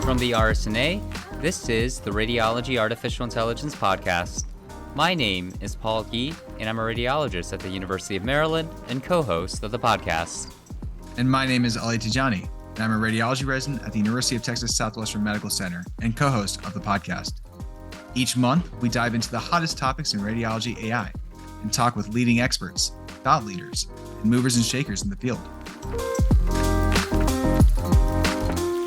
From the RSNA, this is the Radiology Artificial Intelligence Podcast. My name is Paul Gee, and I'm a radiologist at the University of Maryland and co-host of the podcast. And my name is Ali Tejani, and I'm a radiology resident at the University of Texas Southwestern Medical Center and co-host of the podcast. Each month, we dive into the hottest topics in radiology AI and talk with leading experts, thought leaders, and movers and shakers in the field.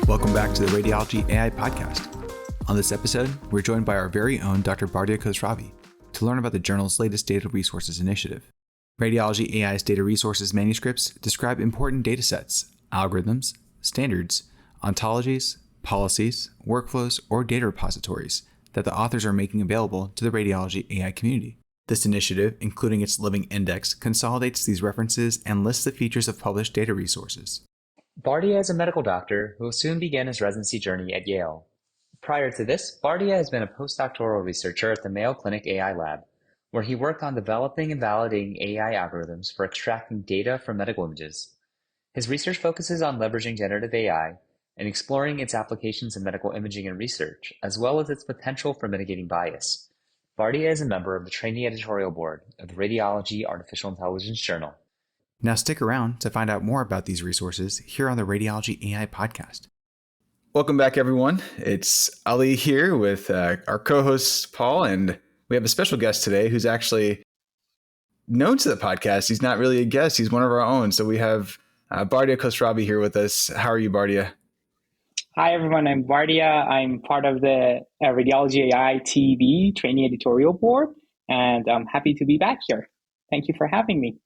Welcome back to the Radiology AI Podcast. On this episode, we're joined by our very own Dr. Bardia Khosravi to learn about the journal's latest data resources initiative. Radiology AI's data resources manuscripts describe important data sets, algorithms, standards, ontologies, policies, workflows, or data repositories that the authors are making available to the radiology AI community. This initiative, including its living index, consolidates these references and lists the features of published data resources. Bardia is a medical doctor who will soon begin his residency journey at Yale. Prior to this, Bardia has been a postdoctoral researcher at the Mayo Clinic AI Lab, where he worked on developing and validating AI algorithms for extracting data from medical images. His research focuses on leveraging generative AI and exploring its applications in medical imaging and research, as well as its potential for mitigating bias. Bardia is a member of the trainee editorial board of the Radiology Artificial Intelligence Journal. Now stick around to find out more about these resources here on the Radiology AI Podcast. Welcome back, everyone. It's Ali here with our co-host, Paul, and we have a special guest today who's actually known to the podcast. He's not really a guest. He's one of our own. So we have Bardia Khosravi here with us. How are you, Bardia? Hi, everyone. I'm Bardia. I'm part of the Radiology AI TV trainee editorial board, and I'm happy to be back here. Thank you for having me.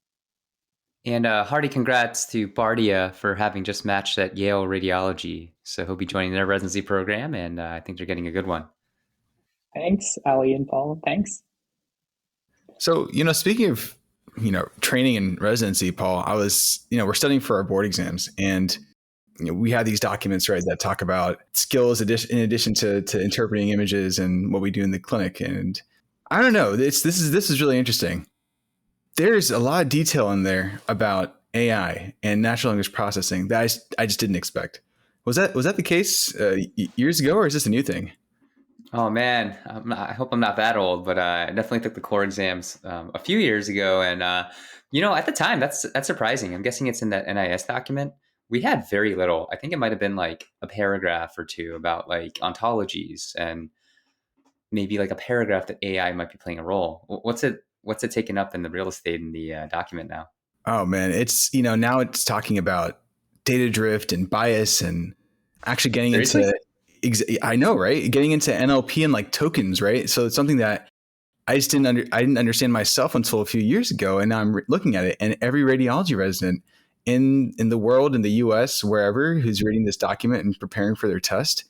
And hearty congrats to Bardia for having just matched at Yale Radiology. So he'll be joining their residency program, and I think they're getting a good one. Thanks, Ali and Paul. Thanks. So, speaking of, training and residency, Paul, I was, we're studying for our board exams, and we have these documents, right, that talk about skills in addition to interpreting images and what we do in the clinic. And I don't know, this is really interesting. There's a lot of detail in there about AI and natural language processing that I just didn't expect. Was that the case years ago, or is this a new thing? Oh man, I hope I'm not that old, but I definitely took the core exams a few years ago, and at the time that's surprising. I'm guessing it's in that NIS document. We had very little. I think it might have been like a paragraph or two about like ontologies, and maybe like a paragraph that AI might be playing a role. What's it taken up in the real estate in the document now? Oh man, it's, now it's talking about data drift and bias and actually getting Seriously? I know, right? Getting into NLP and like tokens, right? So it's something that I just didn't understand myself until a few years ago. And now I'm looking at it, and every radiology resident in the world, in the US, wherever, who's reading this document and preparing for their test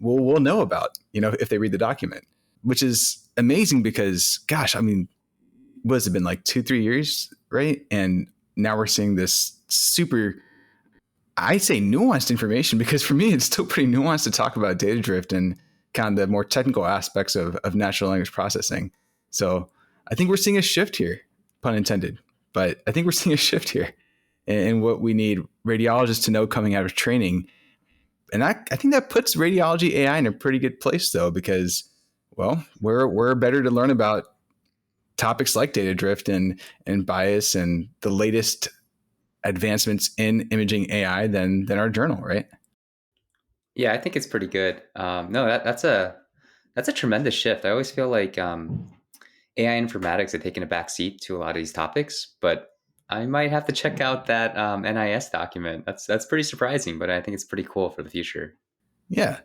will know about, if they read the document, which is amazing because, gosh, I mean, what has it been, like 2-3 years, right? And now we're seeing this super, I'd say, nuanced information, because for me, it's still pretty nuanced to talk about data drift and kind of the more technical aspects of natural language processing. So I think we're seeing a shift here, pun intended, but I think we're seeing a shift here in what we need radiologists to know coming out of training. And I think that puts radiology AI in a pretty good place, though, because, well, we're better to learn about topics like data drift and bias and the latest advancements in imaging AI than our journal, right? Yeah, I think it's pretty good. No, that's a tremendous shift. I always feel like AI informatics had taken a back seat to a lot of these topics, but I might have to check out that NIS document. That's pretty surprising, but I think it's pretty cool for the future. Yeah.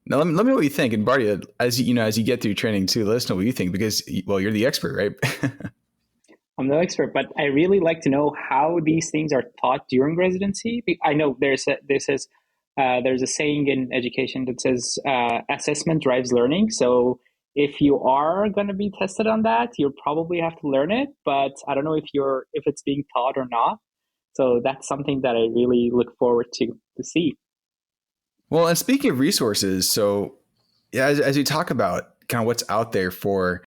Now, let me know what you think. And Bardia, as you get through training too, let us know what you think, because, well, you're the expert, right? I'm no expert, but I really like to know how these things are taught during residency. I know there's a saying in education that says assessment drives learning. So if you are going to be tested on that, you'll probably have to learn it. But I don't know if it's being taught or not. So that's something that I really look forward to see. Well, and speaking of resources, so yeah, as we talk about kind of what's out there for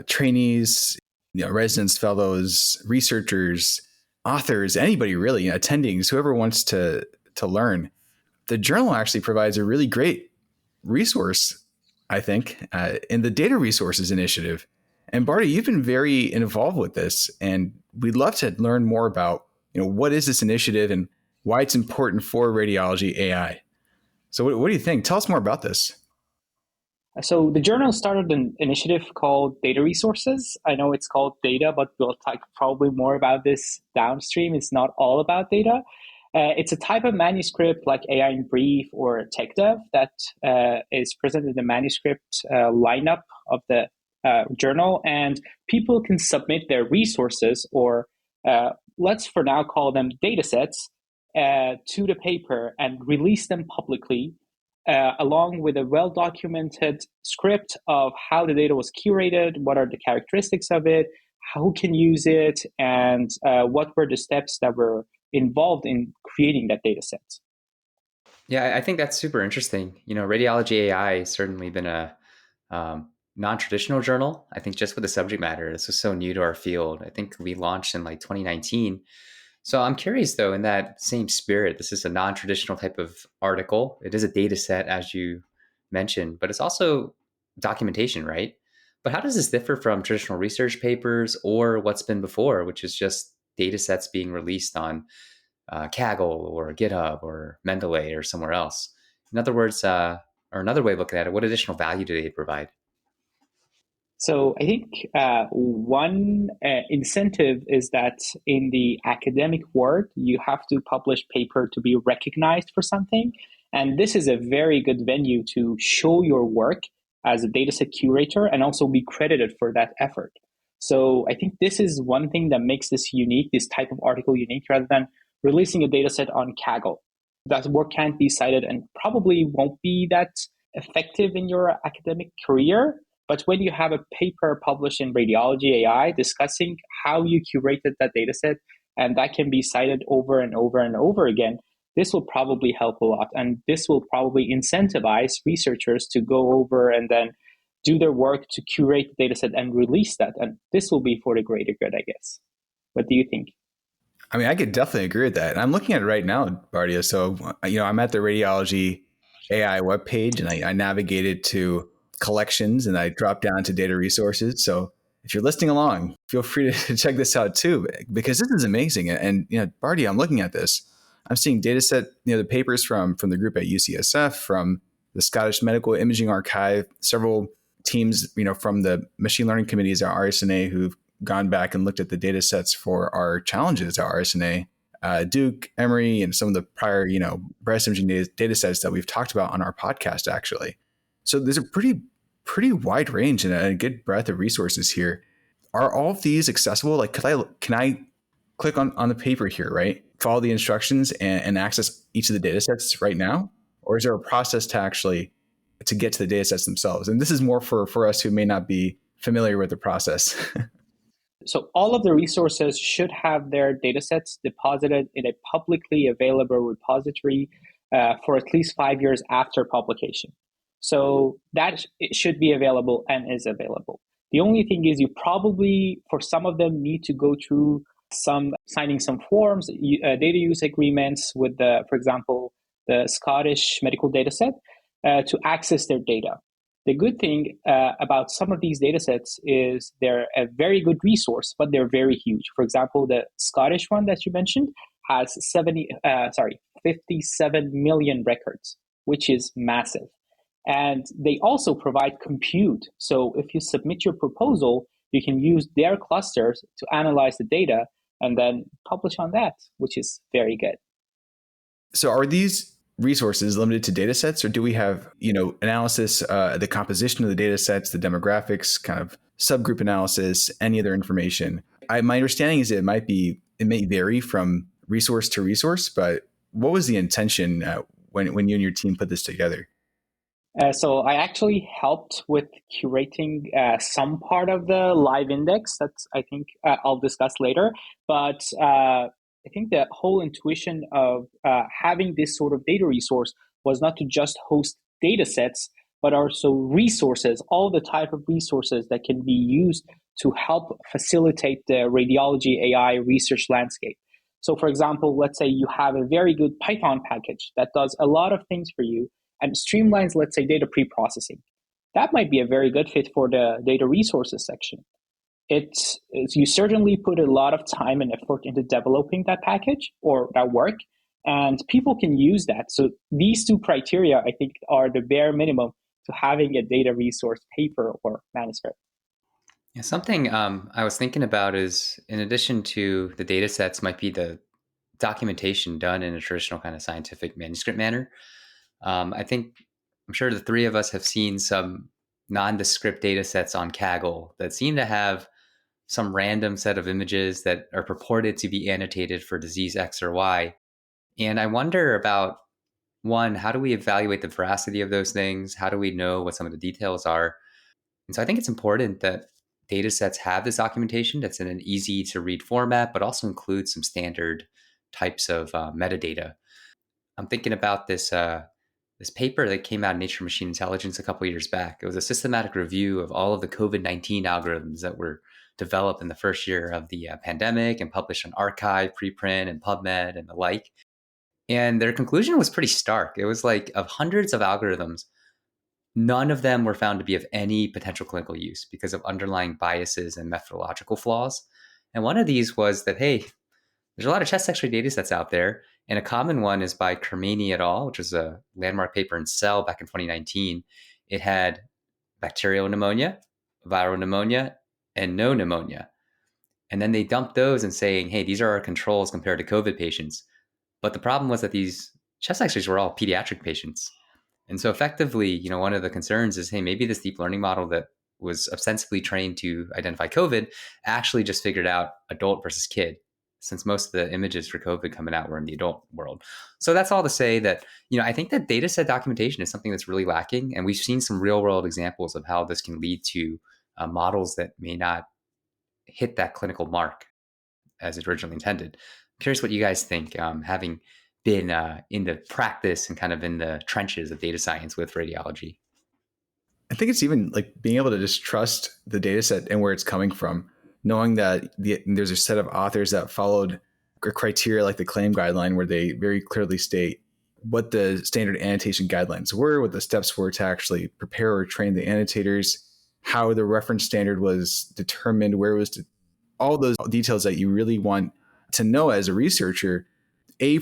trainees, residents, fellows, researchers, authors, anybody really, attendings, whoever wants to learn, the journal actually provides a really great resource, I think, in the Data Resources Initiative. And Barty, you've been very involved with this, and we'd love to learn more about, what is this initiative and why it's important for radiology AI. So what do you think? Tell us more about this. So the journal started an initiative called Data Resources. I know it's called data, but we'll talk probably more about this downstream. It's not all about data. It's a type of manuscript like AI in Brief or Tech Dev that is present in the manuscript lineup of the journal, and people can submit their resources, or let's for now call them data sets, to the paper and release them publicly, along with a well-documented script of how the data was curated, what are the characteristics of it, who can use it, and what were the steps that were involved in creating that data set. Yeah, I think that's super interesting. Radiology AI has certainly been a non-traditional journal. I think just with the subject matter, this was so new to our field. I think we launched in like 2019. So I'm curious though, in that same spirit, this is a non-traditional type of article. It is a data set, as you mentioned, but it's also documentation, right? But how does this differ from traditional research papers or what's been before, which is just data sets being released on Kaggle or GitHub or Mendeley or somewhere else? In other words, or another way of looking at it, what additional value do they provide? So I think one incentive is that in the academic world, you have to publish paper to be recognized for something. And this is a very good venue to show your work as a dataset curator and also be credited for that effort. So I think this is one thing that makes this unique, this type of article unique, rather than releasing a dataset on Kaggle. That work can't be cited and probably won't be that effective in your academic career. But when you have a paper published in Radiology AI discussing how you curated that dataset, and that can be cited over and over and over again, this will probably help a lot. And this will probably incentivize researchers to go over and then do their work to curate the dataset and release that. And this will be for the greater good, I guess. What do you think? I mean, I could definitely agree with that. And I'm looking at it right now, Bardia. So, I'm at the Radiology AI webpage, and I navigated to collections and I dropped down to data resources. So if you're listening along, feel free to check this out too, because this is amazing. And, Bardia, I'm looking at this. I'm seeing data set, the papers from the group at UCSF, from the Scottish Medical Imaging Archive, several teams, from the machine learning committees at RSNA who've gone back and looked at the data sets for our challenges at RSNA, Duke, Emory, and some of the prior, breast imaging data sets that we've talked about on our podcast, actually. So there's a pretty wide range and a good breadth of resources here. Are all of these accessible? Like, can I click on the paper here, right? Follow the instructions and access each of the data sets right now? Or is there a process to get to the data sets themselves? And this is more for us who may not be familiar with the process. So all of the resources should have their datasets deposited in a publicly available repository for at least 5 years after publication. So that it should be available and is available. The only thing is you probably, for some of them, need to go through signing some forms, data use agreements with for example, the Scottish medical dataset to access their data. The good thing about some of these datasets is they're a very good resource, but they're very huge. For example, the Scottish one that you mentioned has 57 million records, which is massive. And they also provide compute. So if you submit your proposal, you can use their clusters to analyze the data and then publish on that, which is very good. So are these resources limited to data sets, or do we have, analysis, the composition of the data sets, the demographics, kind of subgroup analysis, any other information? My understanding is it may vary from resource to resource, but what was the intention when you and your team put this together? So I actually helped with curating some part of the live index that I think I'll discuss later. But I think the whole intuition of having this sort of data resource was not to just host data sets, but also resources, all the type of resources that can be used to help facilitate the radiology AI research landscape. So for example, let's say you have a very good Python package that does a lot of things for you, and streamlines, let's say, data pre-processing. That might be a very good fit for the data resources section. You certainly put a lot of time and effort into developing that package or that work, and people can use that. So these two criteria, I think, are the bare minimum to having a data resource paper or manuscript. Yeah, something I was thinking about is, in addition to the data sets, might be the documentation done in a traditional kind of scientific manuscript manner. I'm sure the three of us have seen some nondescript data sets on Kaggle that seem to have some random set of images that are purported to be annotated for disease X or Y. And I wonder about, one, how do we evaluate the veracity of those things? How do we know what some of the details are? And so I think it's important that data sets have this documentation that's in an easy to read format, but also includes some standard types of metadata. I'm thinking about this paper that came out in Nature Machine Intelligence a couple of years back. It was a systematic review of all of the COVID-19 algorithms that were developed in the first year of the pandemic and published on arXiv, preprint, and PubMed and the like. And their conclusion was pretty stark. It was like, of hundreds of algorithms, none of them were found to be of any potential clinical use because of underlying biases and methodological flaws. And one of these was that, hey, there's a lot of chest x-ray data sets out there, and a common one is by Kermani et al., which was a landmark paper in Cell back in 2019. It had bacterial pneumonia, viral pneumonia, and no pneumonia. And then they dumped those and saying, hey, these are our controls compared to COVID patients. But the problem was that these chest x-rays were all pediatric patients. And so effectively, one of the concerns is, hey, maybe this deep learning model that was ostensibly trained to identify COVID actually just figured out adult versus kid, since most of the images for COVID coming out were in the adult world. So that's all to say that, I think that data set documentation is something that's really lacking. And we've seen some real world examples of how this can lead to models that may not hit that clinical mark as it originally intended. I'm curious what you guys think, having been in the practice and kind of in the trenches of data science with radiology. I think it's even like being able to just trust the data set and where it's coming from, knowing that there's a set of authors that followed a criteria like the claim guideline where they very clearly state what the standard annotation guidelines were, what the steps were to actually prepare or train the annotators, how the reference standard was determined, where it was all those details that you really want to know as a researcher,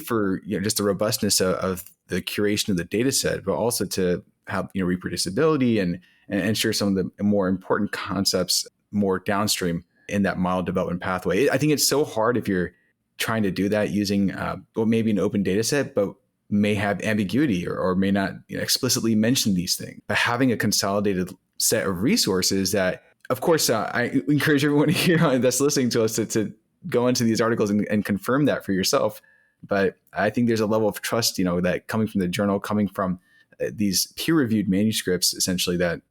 for just the robustness of the curation of the data set, but also to have reproducibility and ensure some of the more important concepts more downstream in that model development pathway. I think it's so hard if you're trying to do that using maybe an open data set, but may have ambiguity or may not explicitly mention these things. But having a consolidated set of resources that, of course, I encourage everyone here that's listening to us to go into these articles and confirm that for yourself. But I think there's a level of trust, that coming from the journal, coming from these peer-reviewed manuscripts, essentially, that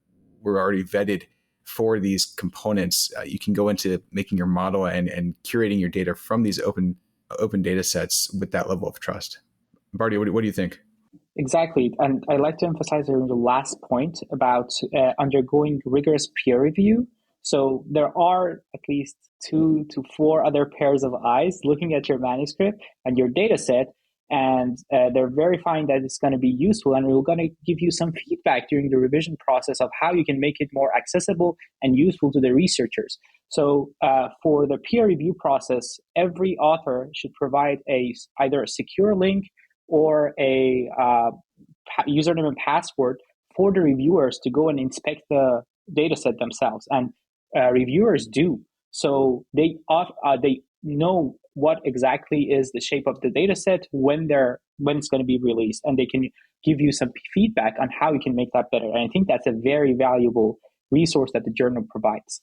were already vetted for these components. You can go into making your model and curating your data from these open data sets with that level of trust. Bardia, what do you think? Exactly. And I'd like to emphasize the last point about undergoing rigorous peer review. So there are at least 2 to 4 other pairs of eyes looking at your manuscript and your data set, and they're verifying that it's going to be useful, and we're going to give you some feedback during the revision process of how you can make it more accessible and useful to the researchers. So for the peer review process, every author should provide either a secure link or a username and password for the reviewers to go and inspect the data set themselves. And reviewers do. So they know what exactly is the shape of the data set when it's going to be released, and they can give you some feedback on how you can make that better. And I think that's a very valuable resource that the journal provides.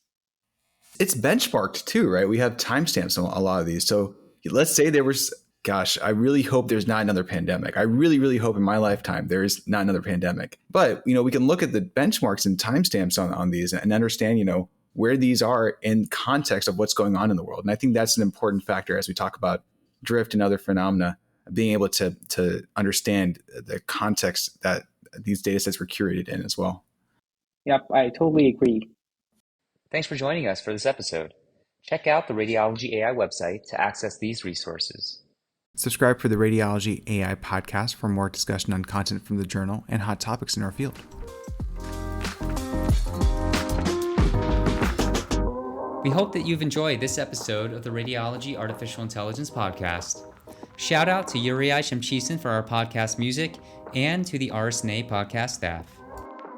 It's benchmarked too, right? We have timestamps on a lot of these. So let's say there was, gosh, I really hope there's not another pandemic. I really, really hope in my lifetime there is not another pandemic. But, we can look at the benchmarks and timestamps on these and understand, where these are in context of what's going on in the world. And I think that's an important factor as we talk about drift and other phenomena, being able to understand the context that these data sets were curated in as well. Yep, I totally agree. Thanks for joining us for this episode. Check out the Radiology AI website to access these resources. Subscribe for the Radiology AI podcast for more discussion on content from the journal and hot topics in our field. We hope that you've enjoyed this episode of the Radiology Artificial Intelligence Podcast. Shout out to Uriah Shemchison for our podcast music and to the RSNA podcast staff.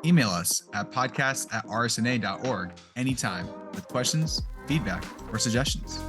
Email us at podcasts@rsna.org anytime with questions, feedback, or suggestions.